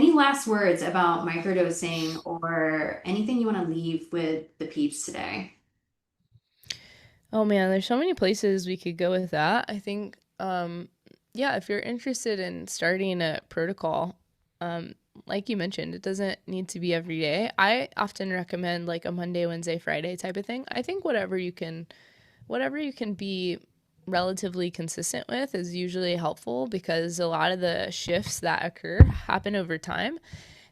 any last words about microdosing or anything you want to leave with the peeps today? Oh man, there's so many places we could go with that. I think, yeah, if you're interested in starting a protocol, um, like you mentioned, it doesn't need to be every day. I often recommend like a Monday, Wednesday, Friday type of thing. I think whatever you can be relatively consistent with is usually helpful because a lot of the shifts that occur happen over time.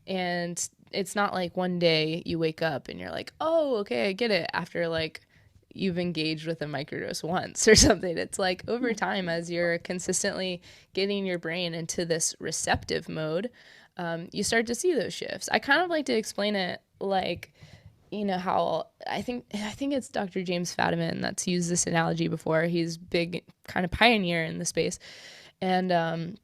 And it's not like one day you wake up and you're like, oh, okay, I get it after like you've engaged with a microdose once or something. It's like over time, as you're consistently getting your brain into this receptive mode, you start to see those shifts. I kind of like to explain it like, how I think it's Dr. James Fadiman that's used this analogy before. He's big kind of pioneer in the space, and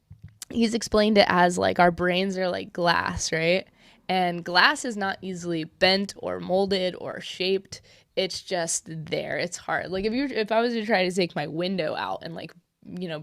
he's explained it as like our brains are like glass, right? And glass is not easily bent or molded or shaped. It's just there. It's hard. Like if I was to try to take my window out and like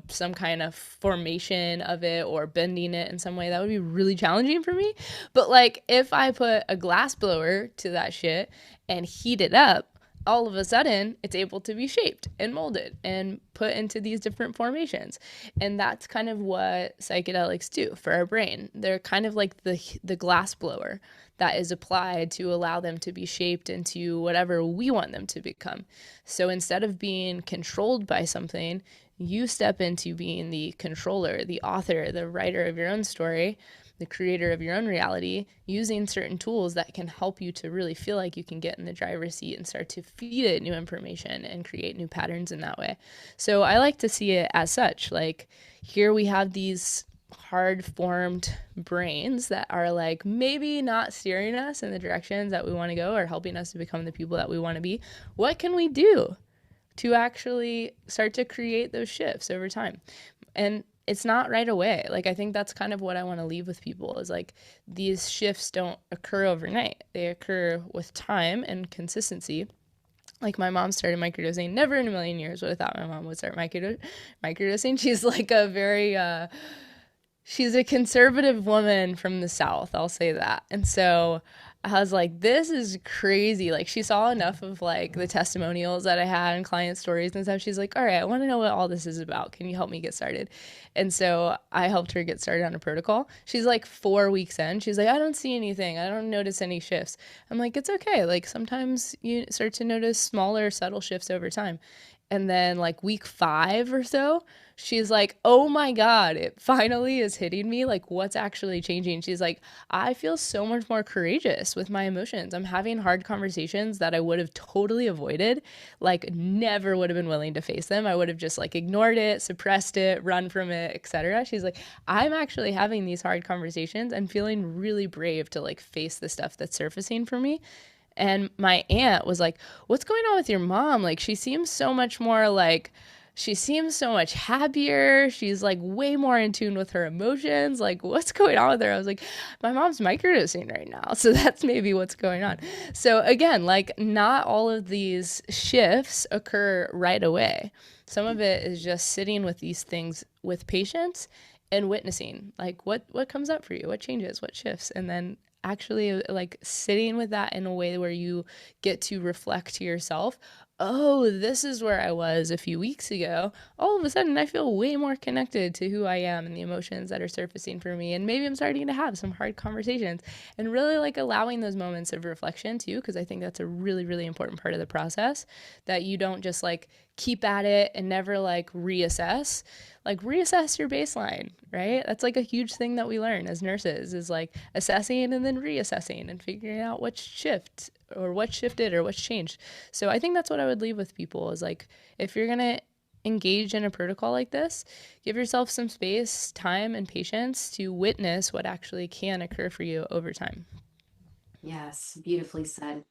some kind of formation of it or bending it in some way, that would be really challenging for me. But like if I put a glass blower to that shit and heat it up, all of a sudden it's able to be shaped and molded and put into these different formations. And that's kind of what psychedelics do for our brain. They're kind of like the glass blower that is applied to allow them to be shaped into whatever we want them to become. So instead of being controlled by something, you step into being the controller, the author, the writer of your own story, the creator of your own reality, using certain tools that can help you to really feel like you can get in the driver's seat and start to feed it new information and create new patterns in that way. So I like to see it as such. Like, here we have these hard formed brains that are like maybe not steering us in the directions that we want to go or helping us to become the people that we want to be. What can we do to actually start to create those shifts over time? And it's not right away. Like, I think that's kind of what I want to leave with people is like these shifts don't occur overnight. They occur with time and consistency. Like, my mom started microdosing. Never in a million years would have thought my mom would start microdosing. She's like a very she's a conservative woman from the South, I'll say that. And so I was like, this is crazy. Like, she saw enough of like the testimonials that I had and client stories and stuff. She's like, all right, I want to know what all this is about. Can you help me get started? And so I helped her get started on a protocol. She's like 4 weeks in. She's like, I don't see anything. I don't notice any shifts. I'm like, it's okay. Like, sometimes you start to notice smaller, subtle shifts over time. And then, like, week 5 or so, she's like, oh my God, it finally is hitting me. Like, what's actually changing? She's like, I feel so much more courageous with my emotions. I'm having hard conversations that I would have totally avoided, like, never would have been willing to face them. I would have just like ignored it, suppressed it, run from it, etc. She's like, I'm actually having these hard conversations and feeling really brave to like face the stuff that's surfacing for me. And my aunt was like, what's going on with your mom? Like, she seems so much more like, she seems so much happier. She's like way more in tune with her emotions. Like, what's going on with her? I was like, my mom's microdosing right now. So that's maybe what's going on. So again, like, not all of these shifts occur right away. Some of it is just sitting with these things with patience and witnessing, like, what comes up for you, what changes, what shifts, and then actually like sitting with that in a way where you get to reflect to yourself, oh, this is where I was a few weeks ago. All of a sudden, I feel way more connected to who I am and the emotions that are surfacing for me. And maybe I'm starting to have some hard conversations and really like allowing those moments of reflection too, because I think that's a really, really important part of the process, that you don't just like keep at it and never like reassess. Like, reassess your baseline, right? That's like a huge thing that we learn as nurses, is like assessing and then reassessing and figuring out what shift or what shifted or what's changed. So I think that's what I would leave with people is like, if you're going to engage in a protocol like this, give yourself some space, time, and patience to witness what actually can occur for you over time. Yes, beautifully said.